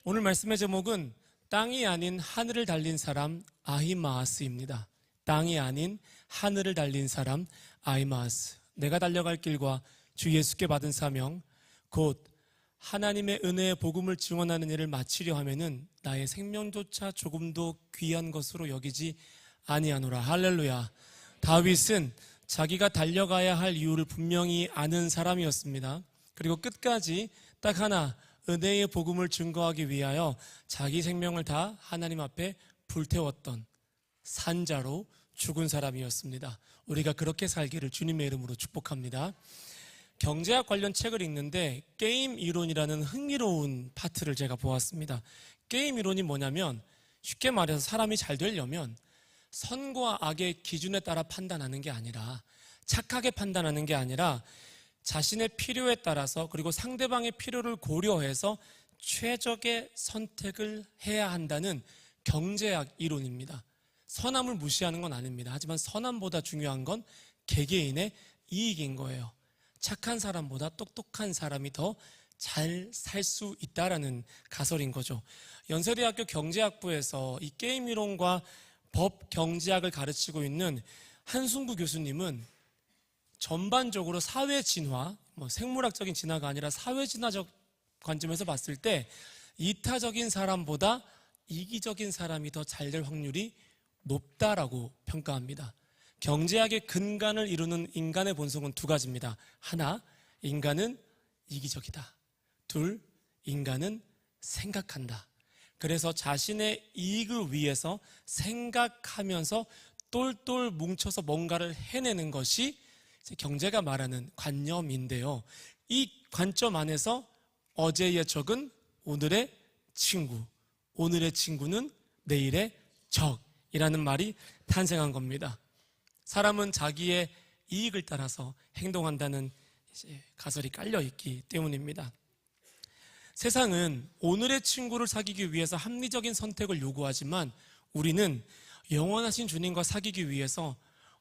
오늘 말씀의 제목은 땅이 아닌 하늘을 달린 사람 아히마아스입니다. 땅이 아닌 하늘을 달린 사람 아히마아스. 내가 달려갈 길과 주 예수께 받은 사명, 곧 하나님의 은혜의 복음을 증언하는 일을 마치려 하면은 나의 생명조차 조금도 귀한 것으로 여기지 아니하노라. 할렐루야. 다윗은 자기가 달려가야 할 이유를 분명히 아는 사람이었습니다. 그리고 끝까지 딱 하나, 은혜의 복음을 증거하기 위하여 자기 생명을 다 하나님 앞에 불태웠던 산자로 죽은 사람이었습니다. 우리가 그렇게 살기를 주님의 이름으로 축복합니다. 경제학 관련 책을 읽는데 게임 이론이라는 흥미로운 파트를 제가 보았습니다. 게임 이론이 뭐냐면, 쉽게 말해서 사람이 잘 되려면 선과 악의 기준에 따라 판단하는 게 아니라, 착하게 판단하는 게 아니라 자신의 필요에 따라서, 그리고 상대방의 필요를 고려해서 최적의 선택을 해야 한다는 경제학 이론입니다. 선함을 무시하는 건 아닙니다. 하지만 선함보다 중요한 건 개개인의 이익인 거예요. 착한 사람보다 똑똑한 사람이 더 잘 살 수 있다라는 가설인 거죠. 연세대학교 경제학부에서 이 게임 이론과 법 경제학을 가르치고 있는 한승구 교수님은 전반적으로 사회 진화, 생물학적인 진화가 아니라 사회 진화적 관점에서 봤을 때 이타적인 사람보다 이기적인 사람이 더 잘 될 확률이 높다라고 평가합니다. 경제학의 근간을 이루는 인간의 본성은 두 가지입니다. 하나, 인간은 이기적이다. 둘, 인간은 생각한다. 그래서 자신의 이익을 위해서 생각하면서 똘똘 뭉쳐서 뭔가를 해내는 것이 경제가 말하는 관념인데요. 이 관점 안에서 어제의 적은 오늘의 친구, 오늘의 친구는 내일의 적이라는 말이 탄생한 겁니다. 사람은 자기의 이익을 따라서 행동한다는 가설이 깔려있기 때문입니다. 세상은 오늘의 친구를 사귀기 위해서 합리적인 선택을 요구하지만 우리는 영원하신 주님과 사귀기 위해서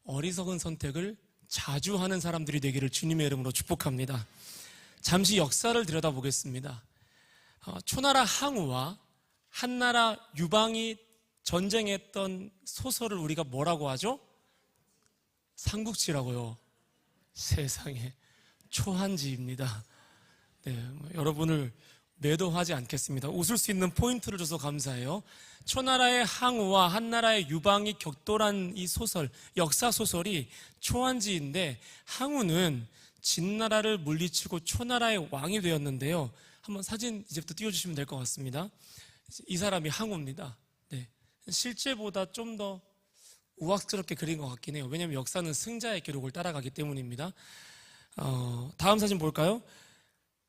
어리석은 선택을 자주 하는 사람들이 되기를 주님의 이름으로 축복합니다. 잠시 역사를 들여다보겠습니다. 초나라 항우와 한나라 유방이 전쟁했던 소설을 우리가 뭐라고 하죠? 삼국지라고요. 세상에, 초한지입니다. 네, 여러분을 매도하지 않겠습니다. 웃을 수 있는 포인트를 줘서 감사해요. 초나라의 항우와 한나라의 유방이 격돌한 이 소설, 역사 소설이 초한지인데, 항우는 진나라를 물리치고 초나라의 왕이 되었는데요. 한번 사진 이제부터 띄워주시면 될 것 같습니다. 이 사람이 항우입니다. 네, 실제보다 좀 더 우악스럽게 그린 것 같긴 해요. 왜냐하면 역사는 승자의 기록을 따라가기 때문입니다. 다음 사진 볼까요?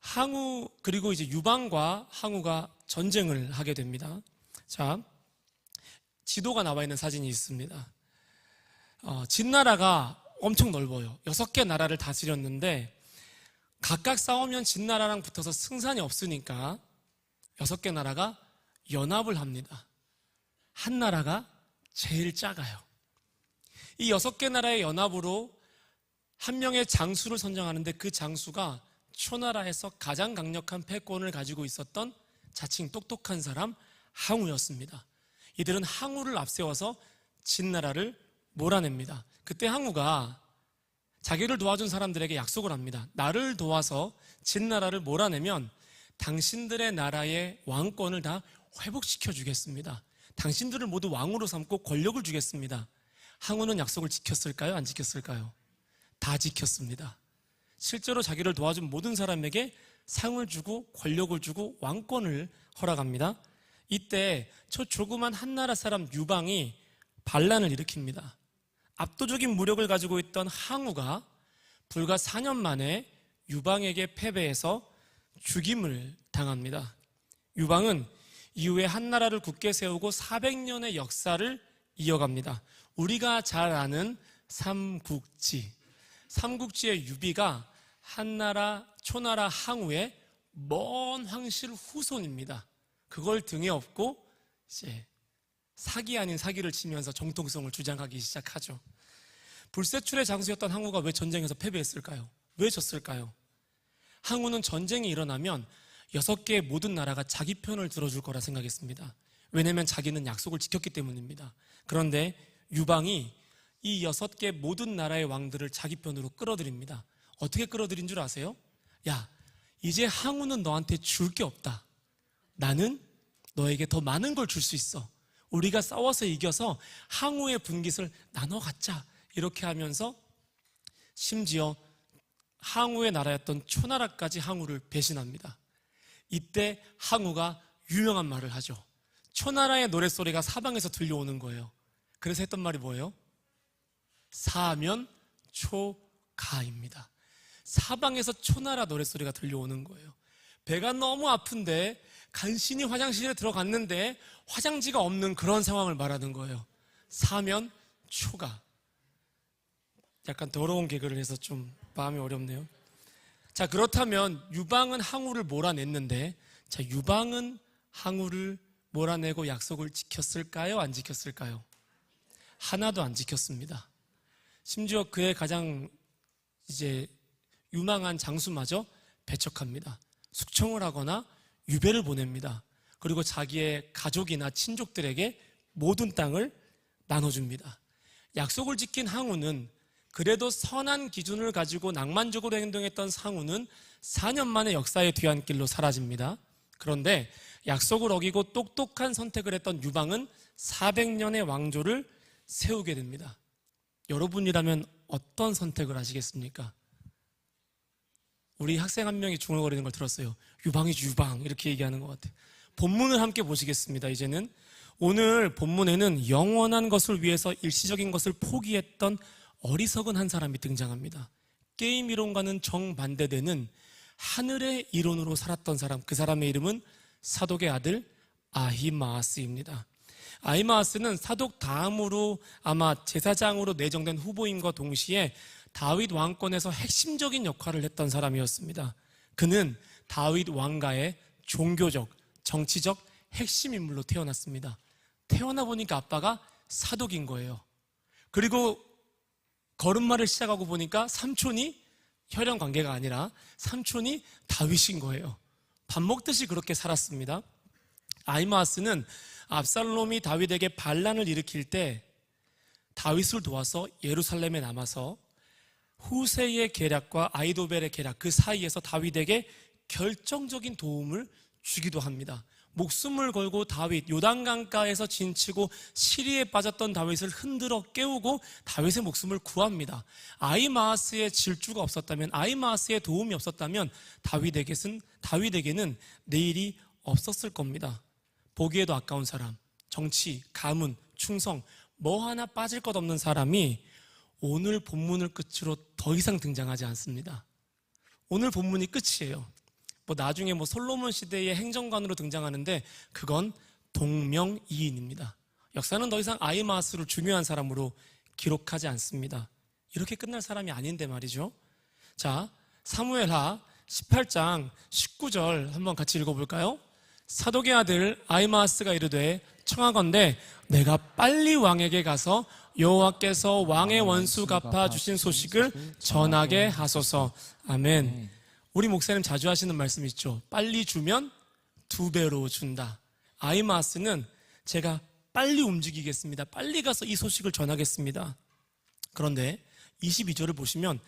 항우, 그리고 이제 유방과 항우가 전쟁을 하게 됩니다. 자, 지도가 나와 있는 사진이 있습니다. 진나라가 엄청 넓어요. 6개 나라를 다스렸는데 각각 싸우면 진나라랑 붙어서 승산이 없으니까 6개 나라가 연합을 합니다. 한 나라가 제일 작아요. 이 6개 나라의 연합으로 한 명의 장수를 선정하는데, 그 장수가 초나라에서 가장 강력한 패권을 가지고 있었던 자칭 똑똑한 사람 항우였습니다. 이들은 항우를 앞세워서 진나라를 몰아냅니다. 그때 항우가 자기를 도와준 사람들에게 약속을 합니다. 나를 도와서 진나라를 몰아내면 당신들의 나라의 왕권을 다 회복시켜 주겠습니다. 당신들을 모두 왕으로 삼고 권력을 주겠습니다. 항우는 약속을 지켰을까요? 안 지켰을까요? 다 지켰습니다. 실제로 자기를 도와준 모든 사람에게 상을 주고 권력을 주고 왕권을 허락합니다. 이때 저 조그만 한나라 사람 유방이 반란을 일으킵니다. 압도적인 무력을 가지고 있던 항우가 불과 4년 만에 유방에게 패배해서 죽임을 당합니다. 유방은 이후에 한나라를 굳게 세우고 400년의 역사를 이어갑니다. 우리가 잘 아는 삼국지, 삼국지의 유비가 한나라, 초나라 항우의 먼 황실 후손입니다. 그걸 등에 업고 이제 사기 아닌 사기를 치면서 정통성을 주장하기 시작하죠. 불세출의 장수였던 항우가 왜 전쟁에서 패배했을까요? 왜 졌을까요? 항우는 전쟁이 일어나면 6개의 모든 나라가 자기 편을 들어줄 거라 생각했습니다. 왜냐하면 자기는 약속을 지켰기 때문입니다. 그런데 유방이 이 6개 모든 나라의 왕들을 자기 편으로 끌어들입니다. 어떻게 끌어들인 줄 아세요? 야, 이제 항우는 너한테 줄 게 없다. 나는 너에게 더 많은 걸 줄 수 있어. 우리가 싸워서 이겨서 항우의 분깃을 나눠 갖자. 이렇게 하면서 심지어 항우의 나라였던 초나라까지 항우를 배신합니다. 이때 항우가 유명한 말을 하죠. 초나라의 노랫소리가 사방에서 들려오는 거예요. 그래서 했던 말이 뭐예요? 사면 초가입니다. 사방에서 초나라 노랫소리가 들려오는 거예요. 배가 너무 아픈데 간신히 화장실에 들어갔는데 화장지가 없는 그런 상황을 말하는 거예요. 사면 초가. 약간 더러운 개그를 해서 좀 마음이 어렵네요. 자, 그렇다면 유방은 항우를 몰아냈는데, 자, 유방은 항우를 몰아내고 약속을 지켰을까요? 안 지켰을까요? 하나도 안 지켰습니다. 심지어 그의 가장 유망한 장수마저 배척합니다. 숙청을 하거나 유배를 보냅니다. 그리고 자기의 가족이나 친족들에게 모든 땅을 나눠줍니다. 약속을 지킨 항우는, 그래도 선한 기준을 가지고 낭만적으로 행동했던 상우는 4년 만에 역사의 뒤안길로 사라집니다. 그런데 약속을 어기고 똑똑한 선택을 했던 유방은 400년의 왕조를 세우게 됩니다. 여러분이라면 어떤 선택을 하시겠습니까? 우리 학생 한 명이 중얼거리는 걸 들었어요. 유방이지 유방, 이렇게 얘기하는 것 같아요. 본문을 함께 보시겠습니다. 이제는 오늘 본문에는 영원한 것을 위해서 일시적인 것을 포기했던 어리석은 한 사람이 등장합니다. 게임 이론과는 정반대되는 하늘의 이론으로 살았던 사람, 그 사람의 이름은 사독의 아들 아히마아스입니다. 아히마아스는 사독 다음으로 아마 제사장으로 내정된 후보임과 동시에 다윗 왕권에서 핵심적인 역할을 했던 사람이었습니다. 그는 다윗 왕가의 종교적, 정치적 핵심 인물로 태어났습니다. 태어나 보니까 아빠가 사독인 거예요. 그리고 걸음마를 시작하고 보니까 삼촌이 혈연 관계가 아니라 삼촌이 다윗인 거예요. 밥 먹듯이 그렇게 살았습니다. 아히마아스는 압살롬이 다윗에게 반란을 일으킬 때 다윗을 도와서 예루살렘에 남아서 후세의 계략과 아히도벨의 계략, 그 사이에서 다윗에게 결정적인 도움을 주기도 합니다. 목숨을 걸고 다윗, 요단강가에서 진치고 시리에 빠졌던 다윗을 흔들어 깨우고 다윗의 목숨을 구합니다. 아히마아스의 질주가 없었다면, 아히마아스의 도움이 없었다면 다윗에게는 내일이 없었을 겁니다. 보기에도 아까운 사람, 정치, 가문, 충성, 뭐 하나 빠질 것 없는 사람이 오늘 본문을 끝으로 더 이상 등장하지 않습니다. 오늘 본문이 끝이에요. 나중에 솔로몬 시대의 행정관으로 등장하는데 그건 동명이인입니다. 역사는 더 이상 아히마아스를 중요한 사람으로 기록하지 않습니다. 이렇게 끝날 사람이 아닌데 말이죠. 자, 사무엘하 18장 19절 한번 같이 읽어볼까요? 사독의 아들 아히마아스가 이르되 청하건대 내가 빨리 왕에게 가서 여호와께서 왕의 원수 갚아 주신 소식을 전하게 하소서. 아멘. 우리 목사님 자주 하시는 말씀 있죠. 빨리 주면 2배로 준다. 아히마아스는 제가 빨리 움직이겠습니다. 빨리 가서 이 소식을 전하겠습니다. 그런데 22절을 보시면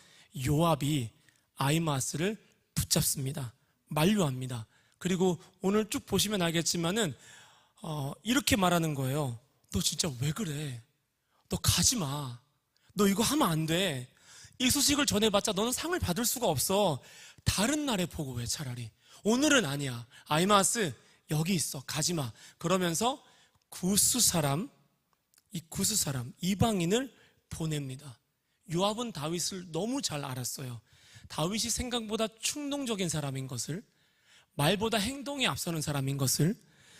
요압이 아히마아스를 붙잡습니다. 만류합니다. 그리고 오늘 쭉 보시면 알겠지만은 이렇게 말하는 거예요. 너 진짜 왜 그래? 너 가지 마. 너 이거 하면 안 돼. 이 소식을 전해봤자 너는 상을 받을 수가 없어. 다른 날에 보고 해, 차라리. 오늘은 아니야. 아히마아스 여기 있어. 가지 마. 그러면서 구스 사람, 이방인을 보냅니다. 요압은 다윗을 너무 잘 알았어요. 다윗이 생각보다 충동적인 사람인 것을, 말보다 행동이 앞서는 사람인 것을,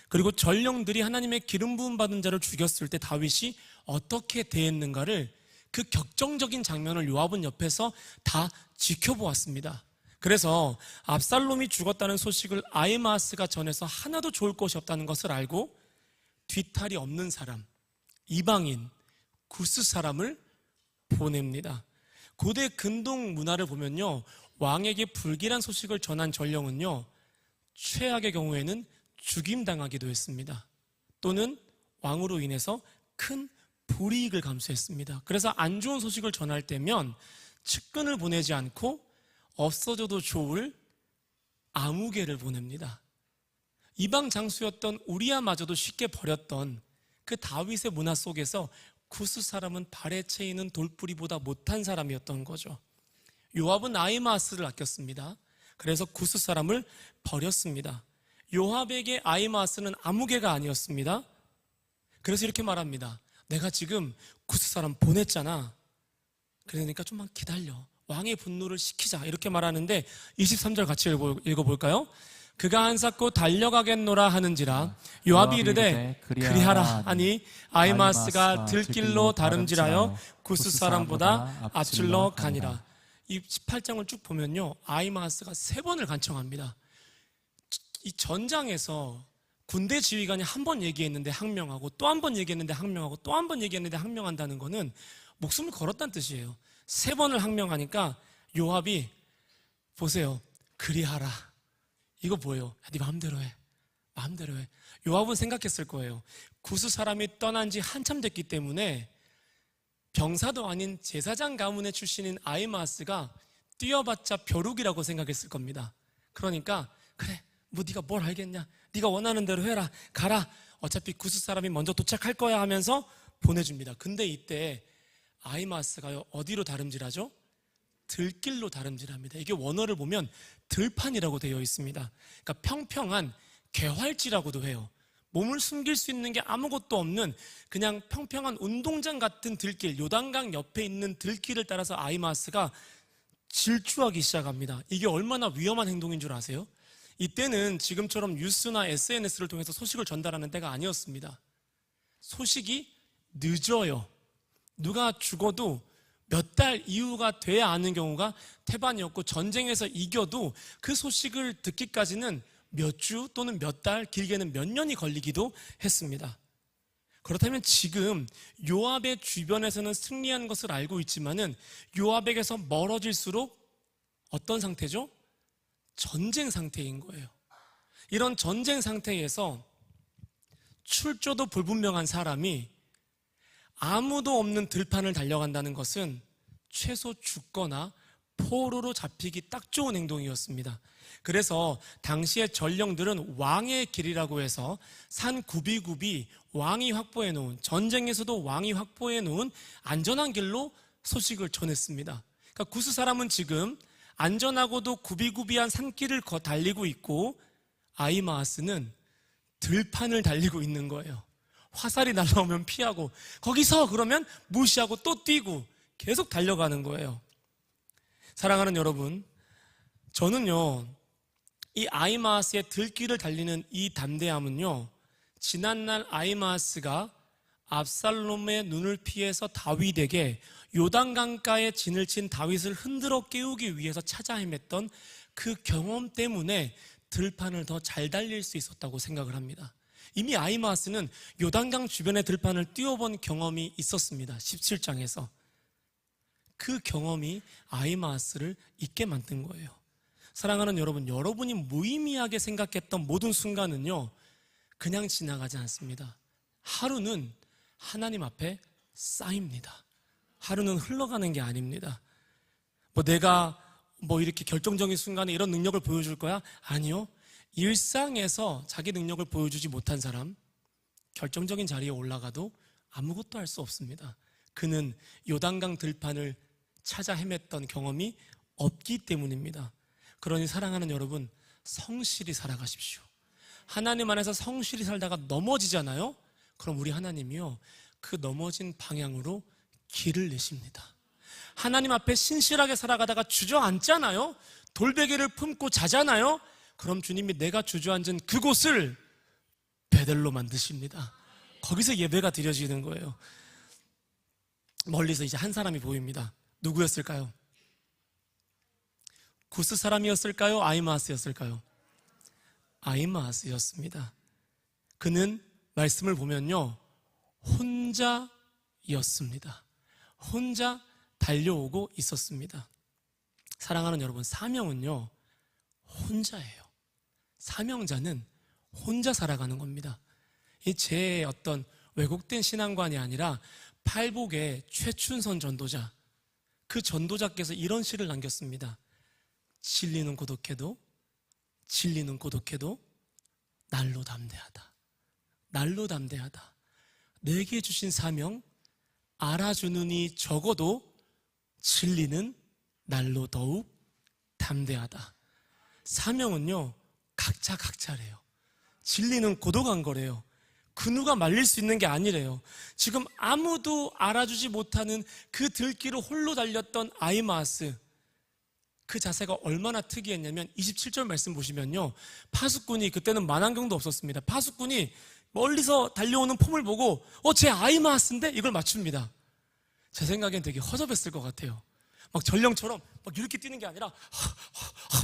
그리고 전령들이 하나님의 기름 부음 받은 자를 죽였을 때 다윗이 어떻게 대했는가를, 그 격정적인 장면을 요압은 옆에서 다 지켜보았습니다. 그래서 압살롬이 죽었다는 소식을 아히마아스가 전해서 하나도 좋을 것이 없다는 것을 알고 뒤탈이 없는 사람, 이방인, 구스 사람을 보냅니다. 고대 근동 문화를 보면요, 왕에게 불길한 소식을 전한 전령은요, 최악의 경우에는 죽임당하기도 했습니다. 또는 왕으로 인해서 큰 불이익을 감수했습니다. 그래서 안 좋은 소식을 전할 때면 측근을 보내지 않고 없어져도 좋을 아무개를 보냅니다. 이방 장수였던 우리야마저도 쉽게 버렸던 그 다윗의 문화 속에서 구스 사람은 발에 채이는 돌뿌리보다 못한 사람이었던 거죠. 요압은 아히마아스를 아꼈습니다. 그래서 구스 사람을 버렸습니다. 요압에게 아히마아스는 아무개가 아니었습니다. 그래서 이렇게 말합니다. 내가 지금 구스 사람 보냈잖아. 그러니까 좀만 기다려. 왕의 분노를 식히자. 이렇게 말하는데 23절 같이 읽어볼까요? 그가 한사코 달려가겠노라 하는지라 요압이 이르되 그리하라 하니 아히마아스가 들길로 다름질하여 구스 사람보다 앞질러 가니라. 이 18장을 쭉 보면요, 아히마아스가 3번을 간청합니다. 이 전장에서 군대 지휘관이 한 번 얘기했는데 항명하고 또 한 번 얘기했는데 항명하고 또 한 번 얘기했는데 항명한다는 거는 목숨을 걸었다는 뜻이에요. 3번을 항명하니까 요압이 보세요, 그리하라. 이거 뭐예요? 네 마음대로 해. 마음대로 해. 요압은 생각했을 거예요. 구스 사람이 떠난 지 한참 됐기 때문에 병사도 아닌 제사장 가문의 출신인 아히마아스가 뛰어봤자 벼룩이라고 생각했을 겁니다. 그러니까 그래, 뭐 네가 뭘 알겠냐, 네가 원하는 대로 해라, 가라, 어차피 구스 사람이 먼저 도착할 거야 하면서 보내줍니다. 근데 이때 아히마아스가 어디로 다름질하죠? 들길로 다름질합니다. 이게 원어를 보면 들판이라고 되어 있습니다. 그러니까 평평한 개활지라고도 해요. 몸을 숨길 수 있는 게 아무것도 없는 그냥 평평한 운동장 같은 들길, 요단강 옆에 있는 들길을 따라서 아히마아스가 질주하기 시작합니다. 이게 얼마나 위험한 행동인 줄 아세요? 이때는 지금처럼 뉴스나 SNS를 통해서 소식을 전달하는 때가 아니었습니다. 소식이 늦어요. 누가 죽어도 몇 달 이후가 돼야 아는 경우가 태반이었고, 전쟁에서 이겨도 그 소식을 듣기까지는 몇 주 또는 몇 달, 길게는 몇 년이 걸리기도 했습니다. 그렇다면 지금 요압의 주변에서는 승리한 것을 알고 있지만은 요압에게서 멀어질수록 어떤 상태죠? 전쟁 상태인 거예요. 이런 전쟁 상태에서 출조도 불분명한 사람이 아무도 없는 들판을 달려간다는 것은 최소 죽거나 포로로 잡히기 딱 좋은 행동이었습니다. 그래서 당시의 전령들은 왕의 길이라고 해서 산 굽이굽이 왕이 확보해 놓은, 전쟁에서도 왕이 확보해 놓은 안전한 길로 소식을 전했습니다. 그러니까 구스 사람은 지금 안전하고도 굽이굽이한 산길을 달리고 있고, 아히마아스는 들판을 달리고 있는 거예요. 화살이 날라오면 피하고, 거기서 그러면 무시하고 또 뛰고 계속 달려가는 거예요. 사랑하는 여러분, 저는요, 이 아히마아스의 들길을 달리는 이 담대함은요, 지난날 아히마아스가 압살롬의 눈을 피해서 다윗에게 요단강가에 진을 친 다윗을 흔들어 깨우기 위해서 찾아 헤맸던 그 경험 때문에 들판을 더 잘 달릴 수 있었다고 생각을 합니다. 이미 아히마아스는 요단강 주변의 들판을 뛰어본 경험이 있었습니다. 17장에서. 그 경험이 아히마아스를 잊게 만든 거예요. 사랑하는 여러분, 여러분이 무의미하게 생각했던 모든 순간은요, 그냥 지나가지 않습니다. 하루는 하나님 앞에 쌓입니다. 하루는 흘러가는 게 아닙니다. 내가 이렇게 결정적인 순간에 이런 능력을 보여줄 거야? 아니요. 일상에서 자기 능력을 보여주지 못한 사람, 결정적인 자리에 올라가도 아무것도 할 수 없습니다. 그는 요단강 들판을 찾아 헤맸던 경험이 없기 때문입니다. 그러니 사랑하는 여러분, 성실히 살아가십시오. 하나님 안에서 성실히 살다가 넘어지잖아요? 그럼 우리 하나님이요, 그 넘어진 방향으로 길을 내십니다. 하나님 앞에 신실하게 살아가다가 주저앉잖아요? 돌베개를 품고 자잖아요? 그럼 주님이 내가 주저앉은 그곳을 베델로 만드십니다. 거기서 예배가 드려지는 거예요. 멀리서 이제 한 사람이 보입니다. 누구였을까요? 구스 사람이었을까요? 아히마아스였을까요? 아히마아스였습니다. 그는 말씀을 보면요, 혼자였습니다. 혼자 달려오고 있었습니다. 사랑하는 여러분, 사명은요, 혼자예요. 사명자는 혼자 살아가는 겁니다. 이 제 어떤 왜곡된 신앙관이 아니라 팔복의 최춘선 전도자, 그 전도자께서 이런 시를 남겼습니다. 진리는 고독해도 날로 담대하다. 날로 담대하다. 내게 주신 사명 알아주느니 적어도 진리는 날로 더욱 담대하다. 사명은요, 각자래요. 진리는 고독한 거래요. 그 누가 말릴 수 있는 게 아니래요. 지금 아무도 알아주지 못하는 그 들길을 홀로 달렸던 아히마아스, 그 자세가 얼마나 특이했냐면 27절 말씀 보시면요, 파수꾼이, 그때는 만안경도 없었습니다. 파수꾼이 멀리서 달려오는 폼을 보고 쟤 아히마아스인데? 이걸 맞춥니다. 제 생각엔 되게 허접했을 것 같아요. 막 전령처럼 막 이렇게 뛰는 게 아니라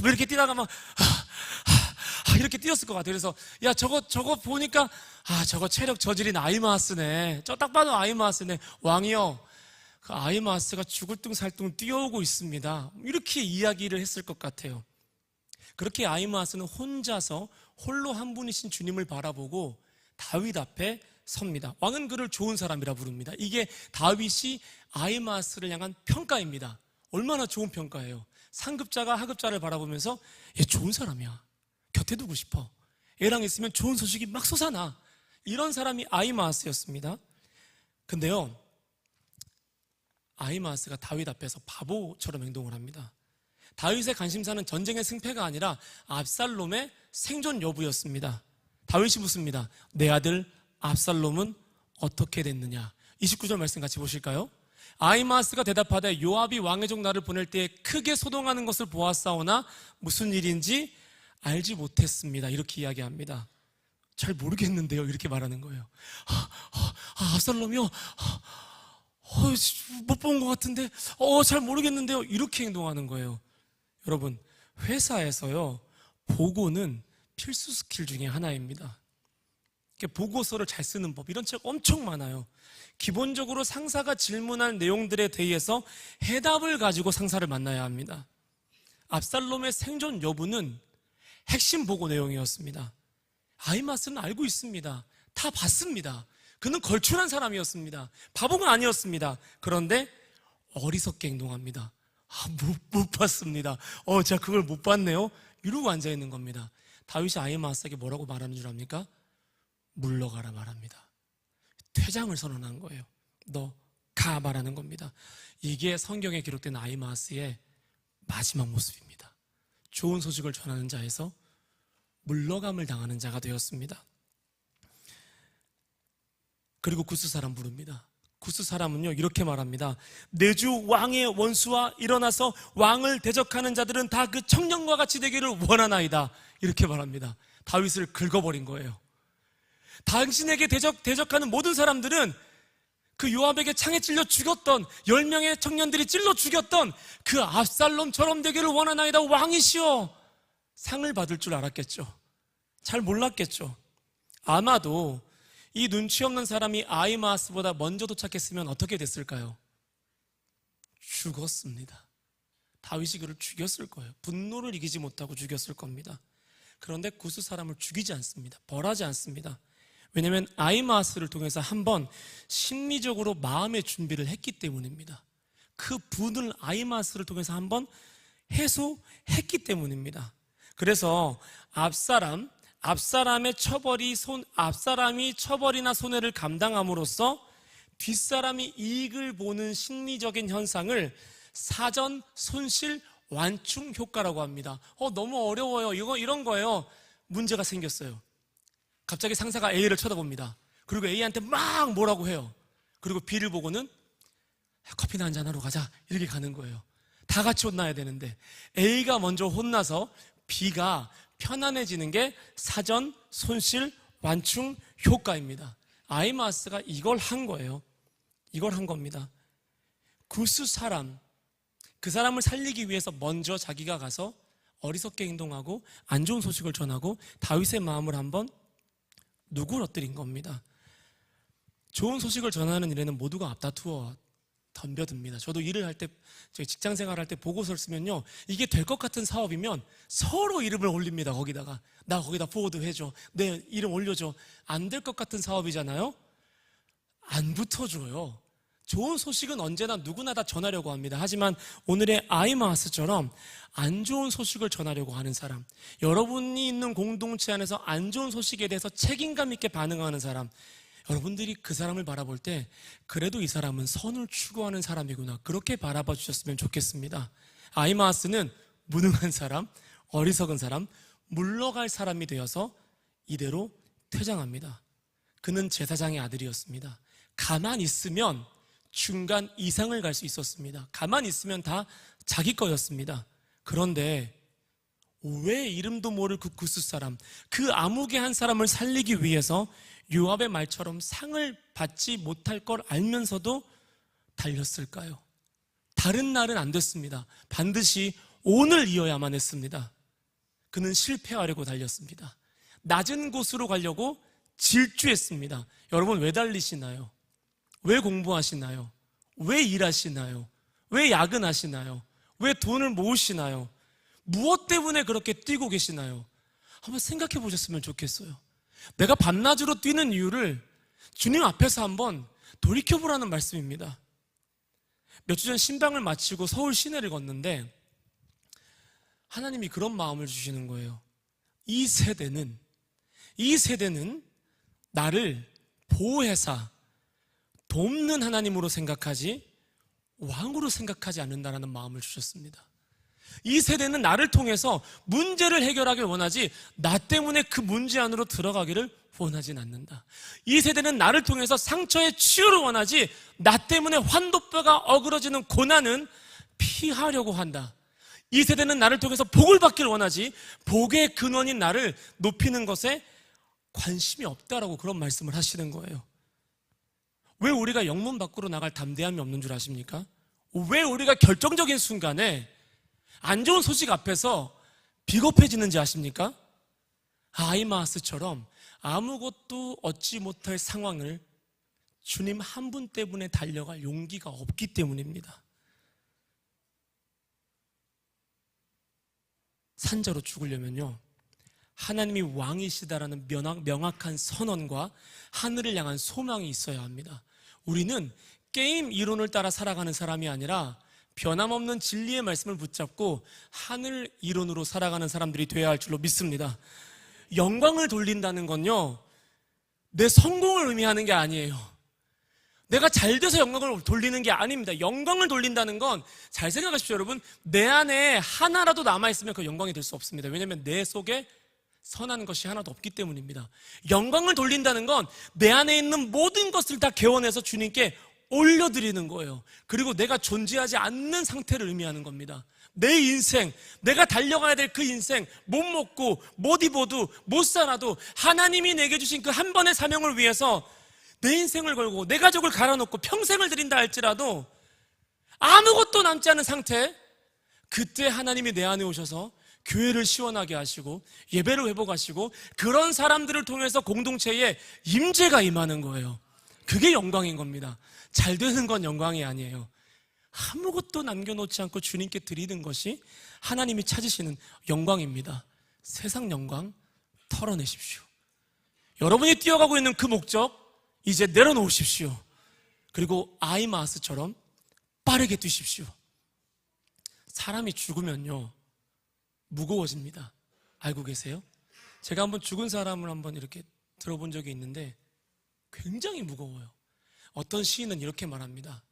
이렇게 뛰다가 막 이렇게 뛰었을 것 같아요. 그래서 야, 저거 보니까 저거 체력 저질인 아히마아스네. 저 딱 봐도 아히마아스네. 왕이요, 그 아히마아스가 죽을 둥 살 둥 뛰어오고 있습니다. 이렇게 이야기를 했을 것 같아요. 그렇게 아히마아스는 혼자서 홀로 한 분이신 주님을 바라보고 다윗 앞에 섭니다. 왕은 그를 좋은 사람이라 부릅니다. 이게 다윗이 아히마아스를 향한 평가입니다. 얼마나 좋은 평가예요. 상급자가 하급자를 바라보면서 얘 좋은 사람이야. 곁에 두고 싶어. 얘랑 있으면 좋은 소식이 막 솟아나. 이런 사람이 아히마아스였습니다. 근데요, 아히마아스가 다윗 앞에서 바보처럼 행동을 합니다. 다윗의 관심사는 전쟁의 승패가 아니라 압살롬의 생존 여부였습니다. 다윗이 묻습니다. 내 아들 압살롬은 어떻게 됐느냐? 29절 말씀 같이 보실까요? 아히마아스가 대답하되 요압이 왕의 종 나를 보낼 때에 크게 소동하는 것을 보았사오나 무슨 일인지 알지 못했습니다. 이렇게 이야기합니다. 잘 모르겠는데요. 이렇게 말하는 거예요. 압살롬이요? 못 본 것 같은데 잘 모르겠는데요. 이렇게 행동하는 거예요. 여러분, 회사에서요, 보고는 필수 스킬 중에 하나입니다. 보고서를 잘 쓰는 법, 이런 책 엄청 많아요. 기본적으로 상사가 질문한 내용들에 대해서 해답을 가지고 상사를 만나야 합니다. 압살롬의 생존 여부는 핵심 보고 내용이었습니다. 아히마아스는 알고 있습니다. 다 봤습니다. 그는 걸출한 사람이었습니다. 바보가 아니었습니다. 그런데 어리석게 행동합니다. 못 봤습니다. 제가 그걸 못 봤네요. 이러고 앉아있는 겁니다. 다윗이 아히마아스에게 뭐라고 말하는 줄 압니까? 물러가라 말합니다. 퇴장을 선언한 거예요. 너 가 말하는 겁니다. 이게 성경에 기록된 아히마아스의 마지막 모습입니다. 좋은 소식을 전하는 자에서 물러감을 당하는 자가 되었습니다. 그리고 구스 사람 부릅니다. 구스 사람은요, 이렇게 말합니다. 내 주 왕의 원수와 일어나서 왕을 대적하는 자들은 다 그 청년과 같이 되기를 원하나이다. 이렇게 말합니다. 다윗을 긁어버린 거예요. 당신에게 대적하는 모든 사람들은 그 요압에게 창에 찔려 죽였던 10명의 청년들이 찔러 죽였던 그 압살롬처럼 되기를 원하나이다. 왕이시여. 상을 받을 줄 알았겠죠. 잘 몰랐겠죠. 아마도 이 눈치 없는 사람이 아히마아스보다 먼저 도착했으면 어떻게 됐을까요? 죽었습니다. 다윗이 그를 죽였을 거예요. 분노를 이기지 못하고 죽였을 겁니다. 그런데 구스 사람을 죽이지 않습니다. 벌하지 않습니다. 왜냐하면 아히마아스를 통해서 한번 심리적으로 마음의 준비를 했기 때문입니다. 그 분을 아히마아스를 통해서 한번 해소했기 때문입니다. 그래서 앞사람이 처벌이나 손해를 감당함으로써 뒷사람이 이익을 보는 심리적인 현상을 사전 손실 완충 효과라고 합니다. 너무 어려워요. 이런 거예요. 문제가 생겼어요. 갑자기 상사가 A를 쳐다봅니다. 그리고 A한테 막 뭐라고 해요. 그리고 B를 보고는 커피나 한잔하러 가자. 이렇게 가는 거예요. 다 같이 혼나야 되는데 A가 먼저 혼나서 B가 편안해지는 게 사전 손실 완충 효과입니다. 아히마아스가 이걸 한 거예요. 이걸 한 겁니다. 구스 사람, 그 사람을 살리기 위해서 먼저 자기가 가서 어리석게 행동하고 안 좋은 소식을 전하고 다윗의 마음을 한번 누구러뜨린 겁니다. 좋은 소식을 전하는 일에는 모두가 앞다투어 덤벼듭니다. 저도 일을 할 때, 직장 생활할 때 보고서를 쓰면요, 이게 될 것 같은 사업이면 서로 이름을 올립니다. 거기다가 나 거기다 포워드 해줘, 내 이름 올려줘. 안 될 것 같은 사업이잖아요. 안 붙어줘요. 좋은 소식은 언제나 누구나 다 전하려고 합니다. 하지만 오늘의 아이마스처럼 안 좋은 소식을 전하려고 하는 사람, 여러분이 있는 공동체 안에서 안 좋은 소식에 대해서 책임감 있게 반응하는 사람, 여러분들이 그 사람을 바라볼 때 그래도 이 사람은 선을 추구하는 사람이구나, 그렇게 바라봐 주셨으면 좋겠습니다. 아이마스는 무능한 사람, 어리석은 사람, 물러갈 사람이 되어서 이대로 퇴장합니다. 그는 제사장의 아들이었습니다. 가만히 있으면 중간 이상을 갈 수 있었습니다. 가만히 있으면 다 자기 거였습니다. 그런데 왜 이름도 모를 그 구스 사람, 그 아무개 한 사람을 살리기 위해서 요압의 말처럼 상을 받지 못할 걸 알면서도 달렸을까요? 다른 날은 안 됐습니다. 반드시 오늘 이어야만 했습니다. 그는 실패하려고 달렸습니다. 낮은 곳으로 가려고 질주했습니다. 여러분, 왜 달리시나요? 왜 공부하시나요? 왜 일하시나요? 왜 야근하시나요? 왜 돈을 모으시나요? 무엇 때문에 그렇게 뛰고 계시나요? 한번 생각해 보셨으면 좋겠어요. 내가 밤낮으로 뛰는 이유를 주님 앞에서 한번 돌이켜보라는 말씀입니다. 몇 주 전 신방을 마치고 서울 시내를 걷는데 하나님이 그런 마음을 주시는 거예요. 이 세대는 나를 보혜사, 돕는 하나님으로 생각하지 왕으로 생각하지 않는다라는 마음을 주셨습니다. 이 세대는 나를 통해서 문제를 해결하길 원하지 나 때문에 그 문제 안으로 들어가기를 원하진 않는다. 이 세대는 나를 통해서 상처의 치유를 원하지 나 때문에 환도뼈가 어그러지는 고난은 피하려고 한다. 이 세대는 나를 통해서 복을 받기를 원하지 복의 근원인 나를 높이는 것에 관심이 없다라고 그런 말씀을 하시는 거예요. 왜 우리가 영문 밖으로 나갈 담대함이 없는 줄 아십니까? 왜 우리가 결정적인 순간에 안 좋은 소식 앞에서 비겁해지는지 아십니까? 아이마스처럼 아무것도 얻지 못할 상황을 주님 한 분 때문에 달려갈 용기가 없기 때문입니다. 산자로 죽으려면요, 하나님이 왕이시다라는 명확한 선언과 하늘을 향한 소망이 있어야 합니다. 우리는 게임 이론을 따라 살아가는 사람이 아니라 변함없는 진리의 말씀을 붙잡고 하늘 이론으로 살아가는 사람들이 되어야 할 줄로 믿습니다. 영광을 돌린다는 건요, 내 성공을 의미하는 게 아니에요. 내가 잘 돼서 영광을 돌리는 게 아닙니다. 영광을 돌린다는 건, 잘 생각하십시오 여러분, 내 안에 하나라도 남아있으면 그 영광이 될 수 없습니다. 왜냐하면 내 속에 선한 것이 하나도 없기 때문입니다. 영광을 돌린다는 건 내 안에 있는 모든 것을 다 개원해서 주님께 올려드리는 거예요. 그리고 내가 존재하지 않는 상태를 의미하는 겁니다. 내 인생, 내가 달려가야 될 그 인생, 못 먹고 못 입어도 못 살아도 하나님이 내게 주신 그 한 번의 사명을 위해서 내 인생을 걸고 내 가족을 갈아놓고 평생을 드린다 할지라도 아무것도 남지 않은 상태, 그때 하나님이 내 안에 오셔서 교회를 시원하게 하시고 예배를 회복하시고 그런 사람들을 통해서 공동체에 임재가 임하는 거예요. 그게 영광인 겁니다. 잘 되는 건 영광이 아니에요. 아무것도 남겨놓지 않고 주님께 드리는 것이 하나님이 찾으시는 영광입니다. 세상 영광 털어내십시오. 여러분이 뛰어가고 있는 그 목적 이제 내려놓으십시오. 그리고 아이마스처럼 빠르게 뛰십시오. 사람이 죽으면요, 무거워집니다. 알고 계세요? 제가 한번 죽은 사람을 한번 이렇게 들어본 적이 있는데 굉장히 무거워요. 어떤 시인은 이렇게 말합니다.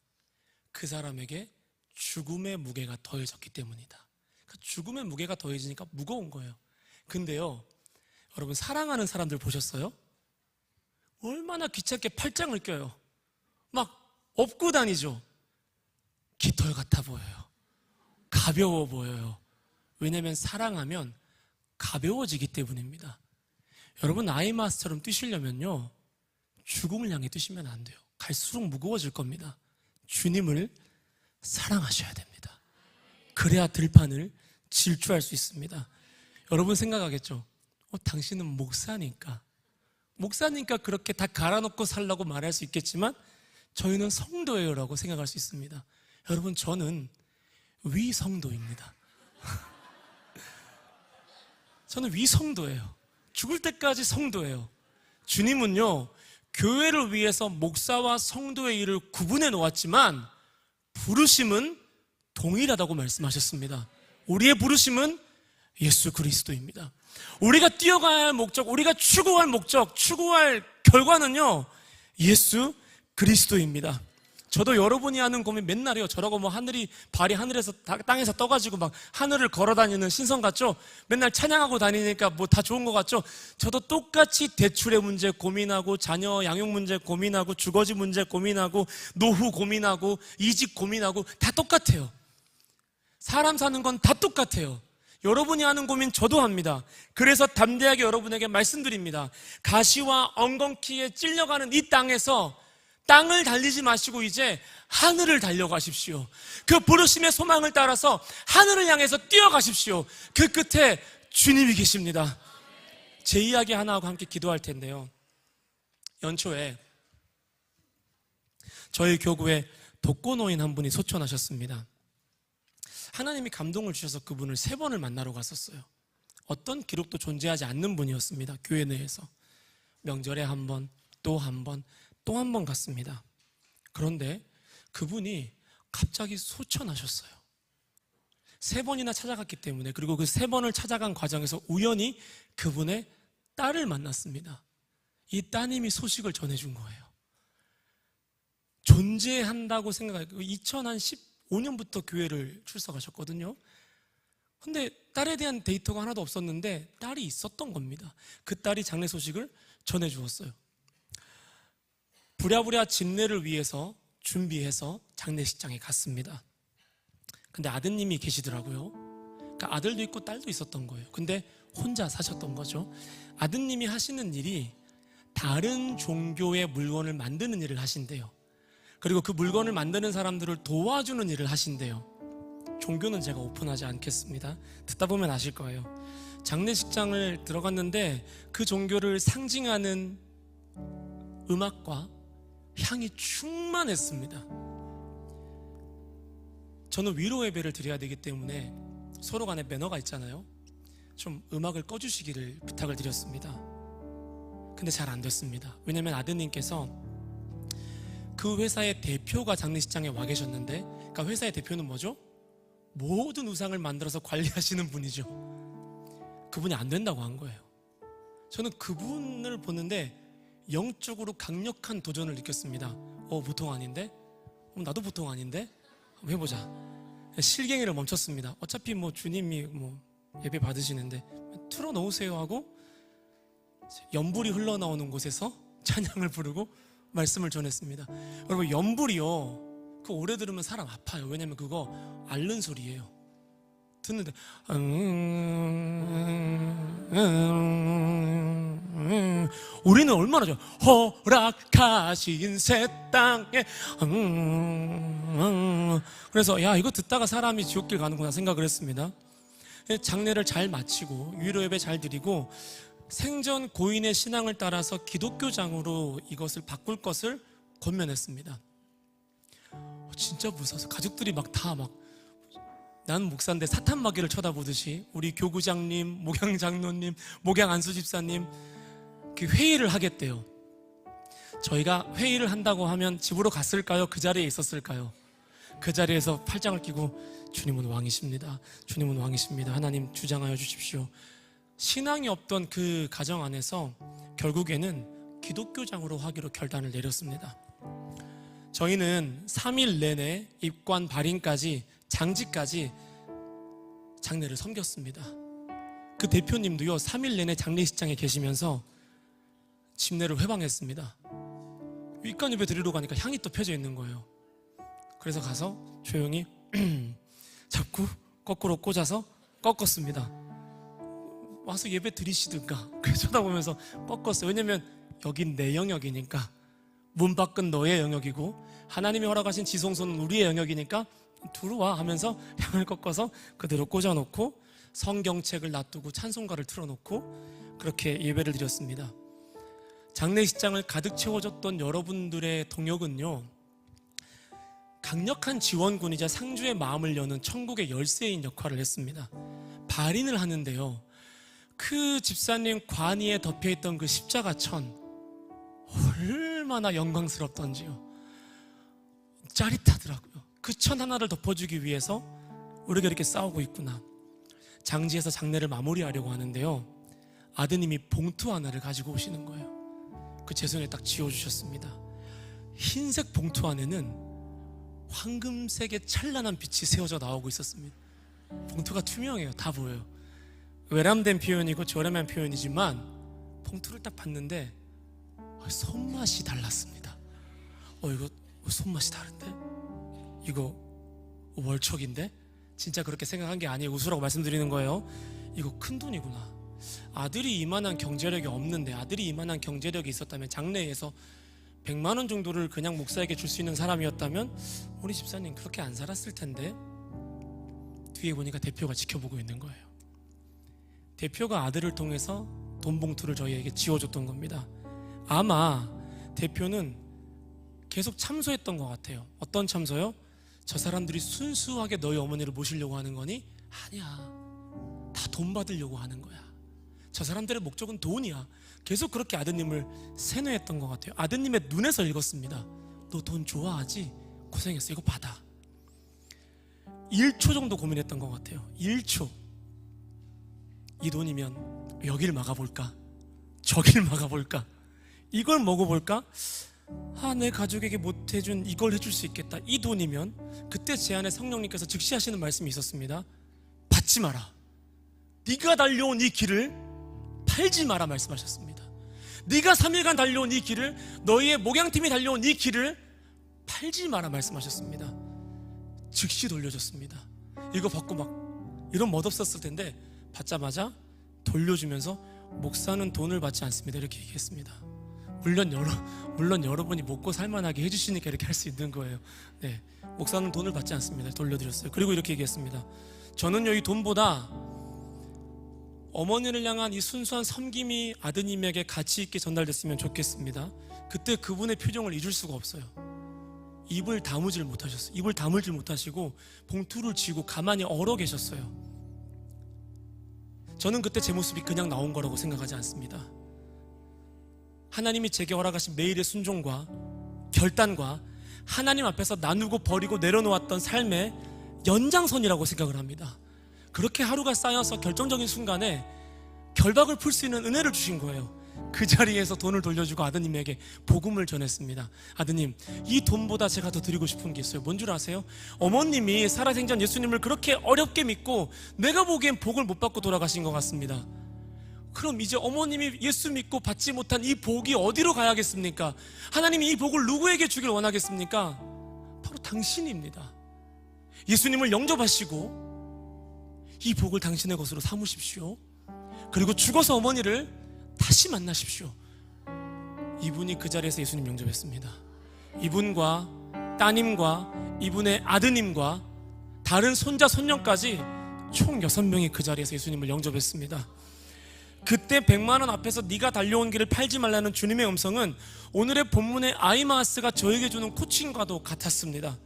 그 사람에게 죽음의 무게가 더해졌기 때문이다. 죽음의 무게가 더해지니까 무거운 거예요. 근데요, 여러분, 사랑하는 사람들 보셨어요? 얼마나 귀찮게 팔짱을 껴요. 막 업고 다니죠. 깃털 같아 보여요. 가벼워 보여요. 왜냐하면 사랑하면 가벼워지기 때문입니다. 여러분, 아이마스처럼 뛰시려면요, 죽음을 향해 뛰시면 안 돼요. 갈수록 무거워질 겁니다. 주님을 사랑하셔야 됩니다. 그래야 들판을 질주할 수 있습니다. 여러분 생각하겠죠? 당신은 목사니까 그렇게 다 갈아놓고 살라고 말할 수 있겠지만 저희는 성도예요 라고 생각할 수 있습니다. 여러분, 저는 위성도입니다. 저는 위성도예요. 죽을 때까지 성도예요. 주님은요, 교회를 위해서 목사와 성도의 일을 구분해 놓았지만 부르심은 동일하다고 말씀하셨습니다. 우리의 부르심은 예수 그리스도입니다. 우리가 뛰어가야 할 목적, 우리가 추구할 목적, 추구할 결과는요, 예수 그리스도입니다. 저도 여러분이 하는 고민 맨날 해요. 저라고 뭐 발이 하늘에서 땅에서 떠가지고 막 하늘을 걸어다니는 신선 같죠? 맨날 찬양하고 다니니까 뭐 다 좋은 것 같죠? 저도 똑같이 대출의 문제 고민하고, 자녀 양육 문제 고민하고, 주거지 문제 고민하고, 노후 고민하고, 이직 고민하고, 다 똑같아요. 사람 사는 건 다 똑같아요. 여러분이 하는 고민 저도 합니다. 그래서 담대하게 여러분에게 말씀드립니다. 가시와 엉겅퀴에 찔려가는 이 땅에서 땅을 달리지 마시고 이제 하늘을 달려가십시오. 그 부르심의 소망을 따라서 하늘을 향해서 뛰어가십시오. 그 끝에 주님이 계십니다. 제 이야기 하나 하고 함께 기도할 텐데요, 연초에 저희 교구에 독거노인 한 분이 소천하셨습니다. 하나님이 감동을 주셔서 그분을 3번을 만나러 갔었어요. 어떤 기록도 존재하지 않는 분이었습니다. 교회 내에서 명절에 한 번, 또 한 번, 또 한 번 갔습니다. 그런데 그분이 갑자기 소천하셨어요. 3번이나 찾아갔기 때문에. 그리고 그 3번을 찾아간 과정에서 우연히 그분의 딸을 만났습니다. 이 따님이 소식을 전해준 거예요. 존재한다고 생각해요. 2015년부터 교회를 출석하셨거든요. 근데 딸에 대한 데이터가 하나도 없었는데 딸이 있었던 겁니다. 그 딸이 장례 소식을 전해주었어요. 부랴부랴 집례를 위해서 준비해서 장례식장에 갔습니다. 근데 아드님이 계시더라고요. 그러니까 아들도 있고 딸도 있었던 거예요. 근데 혼자 사셨던 거죠. 아드님이 하시는 일이 다른 종교의 물건을 만드는 일을 하신대요. 그리고 그 물건을 만드는 사람들을 도와주는 일을 하신대요. 종교는 제가 오픈하지 않겠습니다. 듣다 보면 아실 거예요. 장례식장을 들어갔는데 그 종교를 상징하는 음악과 향이 충만했습니다. 저는 위로 예배를 드려야 되기 때문에 서로 간에 매너가 있잖아요. 좀 음악을 꺼주시기를 부탁을 드렸습니다. 근데 잘 안 됐습니다. 왜냐면 아드님께서 그 회사의 대표가 장례식장에 와 계셨는데, 그러니까 회사의 대표는 뭐죠? 모든 우상을 만들어서 관리하시는 분이죠. 그분이 안 된다고 한 거예요. 저는 그분을 보는데 영적으로 강력한 도전을 느꼈습니다. 보통 아닌데? 나도 보통 아닌데? 한번 해보자. 실갱이를 멈췄습니다. 어차피 뭐 주님이 뭐 예배 받으시는데 틀어놓으세요 하고 연불이 흘러나오는 곳에서 찬양을 부르고 말씀을 전했습니다. 여러분, 연불이요, 그거 오래 들으면 사람 아파요. 왜냐면 그거 앓는 소리예요. 듣는데 우리는 얼마나 좋아. 허락하신 새 땅에 그래서 야, 이거 듣다가 사람이 지옥길 가는구나 생각을 했습니다. 장례를 잘 마치고 위로예배 잘 드리고 생전 고인의 신앙을 따라서 기독교장으로 이것을 바꿀 것을 권면했습니다. 진짜 무서워서 가족들이 나는 목사인데 사탄 마귀를 쳐다보듯이 우리 교구장님, 목양장로님, 목양 안수집사님 그 회의를 하겠대요. 저희가 회의를 한다고 하면 집으로 갔을까요? 그 자리에 있었을까요? 그 자리에서 팔짱을 끼고 주님은 왕이십니다. 주님은 왕이십니다. 하나님 주장하여 주십시오. 신앙이 없던 그 가정 안에서 결국에는 기독교장으로 하기로 결단을 내렸습니다. 저희는 3일 내내 입관 발인까지 장지까지 장례를 섬겼습니다. 그 대표님도요, 3일 내내 장례식장에 계시면서 집례를 회방했습니다. 입관 예배 드리러 가니까 향이 또 펴져 있는 거예요. 그래서 가서 조용히 잡고 거꾸로 꽂아서 꺾었습니다. 와서 예배 드리시든가. 그래서 쳐다보면서 꺾었어요. 왜냐면 여긴 내 영역이니까, 문 밖은 너의 영역이고 하나님이 허락하신 지성소는 우리의 영역이니까 들어와 하면서 향을 꺾어서 그대로 꽂아놓고 성경책을 놔두고 찬송가를 틀어놓고 그렇게 예배를 드렸습니다. 장례식장을 가득 채워줬던 여러분들의 동역은요, 강력한 지원군이자 상주의 마음을 여는 천국의 열쇠인 역할을 했습니다. 발인을 하는데요, 그 집사님 관이에 덮여있던 그 십자가천 얼마나 영광스럽던지요. 짜릿하더라고요. 그 천 하나를 덮어주기 위해서 우리가 이렇게 싸우고 있구나. 장지에서 장례를 마무리하려고 하는데요, 아드님이 봉투 하나를 가지고 오시는 거예요. 그 제 손에 딱 쥐어주셨습니다. 흰색 봉투 안에는 황금색의 찬란한 빛이 세워져 나오고 있었습니다. 봉투가 투명해요. 다 보여요. 외람된 표현이고 저렴한 표현이지만 봉투를 딱 봤는데 손맛이 달랐습니다. 이거 손맛이 다른데? 이거 월척인데? 진짜 그렇게 생각한 게 아니에요. 웃으라고 말씀드리는 거예요. 이거 큰 돈이구나. 아들이 이만한 경제력이 없는데, 아들이 이만한 경제력이 있었다면, 장래에서 100만 원 정도를 그냥 목사에게 줄 수 있는 사람이었다면 우리 집사님 그렇게 안 살았을 텐데. 뒤에 보니까 대표가 지켜보고 있는 거예요. 대표가 아들을 통해서 돈 봉투를 저희에게 지워줬던 겁니다. 아마 대표는 계속 참소했던 것 같아요. 어떤 참소요? 저 사람들이 순수하게 너희 어머니를 모시려고 하는 거니? 아니야, 다 돈 받으려고 하는 거야. 저 사람들의 목적은 돈이야. 계속 그렇게 아드님을 세뇌했던 것 같아요. 아드님의 눈에서 읽었습니다. 너 돈 좋아하지? 고생했어, 이거 받아. 1초 정도 고민했던 것 같아요. 1초. 이 돈이면 여길 막아볼까? 저길 막아볼까? 이걸 먹어볼까? 내 가족에게 못해준 이걸 해줄 수 있겠다. 이 돈이면. 그때 제 안에 성령님께서 즉시 하시는 말씀이 있었습니다. 받지 마라. 네가 달려온 이 길을 팔지 마라 말씀하셨습니다. 네가 3일간 달려온 이 길을, 너희의 목양팀이 달려온 이 길을 팔지 마라 말씀하셨습니다. 즉시 돌려줬습니다. 이거 받고 막 이런 멋없었을 텐데 받자마자 돌려주면서 목사는 돈을 받지 않습니다 이렇게 얘기했습니다. 물론 여러분이 먹고 살만하게 해주시니까 이렇게 할 수 있는 거예요. 네, 목사는 돈을 받지 않습니다. 돌려드렸어요. 그리고 이렇게 얘기했습니다. 저는요, 이 돈보다 어머니를 향한 이 순수한 섬김이 아드님에게 가치 있게 전달됐으면 좋겠습니다. 그때 그분의 표정을 잊을 수가 없어요. 입을 다물질 못하셨어요. 입을 다물질 못하시고 봉투를 쥐고 가만히 얼어 계셨어요. 저는 그때 제 모습이 그냥 나온 거라고 생각하지 않습니다. 하나님이 제게 허락하신 매일의 순종과 결단과 하나님 앞에서 나누고 버리고 내려놓았던 삶의 연장선이라고 생각을 합니다. 그렇게 하루가 쌓여서 결정적인 순간에 결박을 풀 수 있는 은혜를 주신 거예요. 그 자리에서 돈을 돌려주고 아드님에게 복음을 전했습니다. 아드님, 이 돈보다 제가 더 드리고 싶은 게 있어요. 뭔 줄 아세요? 어머님이 살아생전 예수님을 그렇게 어렵게 믿고 내가 보기엔 복을 못 받고 돌아가신 것 같습니다. 그럼 이제 어머님이 예수 믿고 받지 못한 이 복이 어디로 가야겠습니까? 하나님이 이 복을 누구에게 주길 원하겠습니까? 바로 당신입니다. 예수님을 영접하시고 이 복을 당신의 것으로 삼으십시오. 그리고 죽어서 어머니를 다시 만나십시오. 이분이 그 자리에서 예수님 영접했습니다. 이분과 따님과 이분의 아드님과 다른 손자 손녀까지 총 6명이 그 자리에서 예수님을 영접했습니다. 그때 100만 원 앞에서 네가 달려온 길을 팔지 말라는 주님의 음성은 오늘의 본문의 아이마스가 저에게 주는 코칭과도 같았습니다.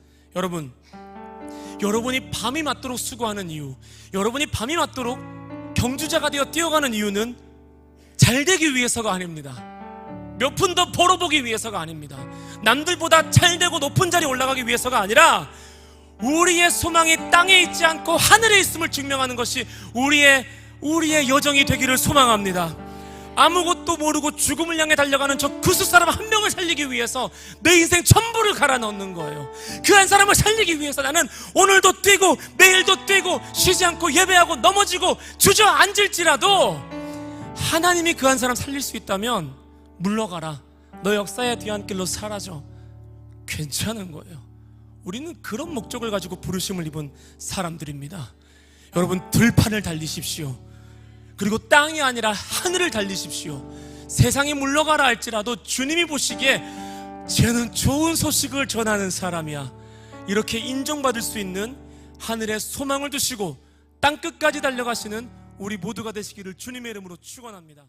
여러분이 밤이 맞도록 수고하는 이유, 여러분이 밤이 맞도록 경주자가 되어 뛰어가는 이유는 잘 되기 위해서가 아닙니다. 몇 푼 더 벌어보기 위해서가 아닙니다. 남들보다 잘 되고 높은 자리에 올라가기 위해서가 아니라 우리의 소망이 땅에 있지 않고 하늘에 있음을 증명하는 것이 우리의 여정이 되기를 소망합니다. 아무것도 모르고 죽음을 향해 달려가는 저 구수 사람 한 명을 살리기 위해서 내 인생 전부를 갈아 넣는 거예요. 그 한 사람을 살리기 위해서 나는 오늘도 뛰고 내일도 뛰고 쉬지 않고 예배하고 넘어지고 주저앉을지라도 하나님이 그 한 사람 살릴 수 있다면 물러가라. 너 역사의 뒤안길로 사라져. 괜찮은 거예요. 우리는 그런 목적을 가지고 부르심을 입은 사람들입니다. 여러분, 들판을 달리십시오. 그리고 땅이 아니라 하늘을 달리십시오. 세상이 물러가라 할지라도 주님이 보시기에 쟤는 좋은 소식을 전하는 사람이야, 이렇게 인정받을 수 있는 하늘에 소망을 두시고 땅끝까지 달려가시는 우리 모두가 되시기를 주님의 이름으로 축원합니다.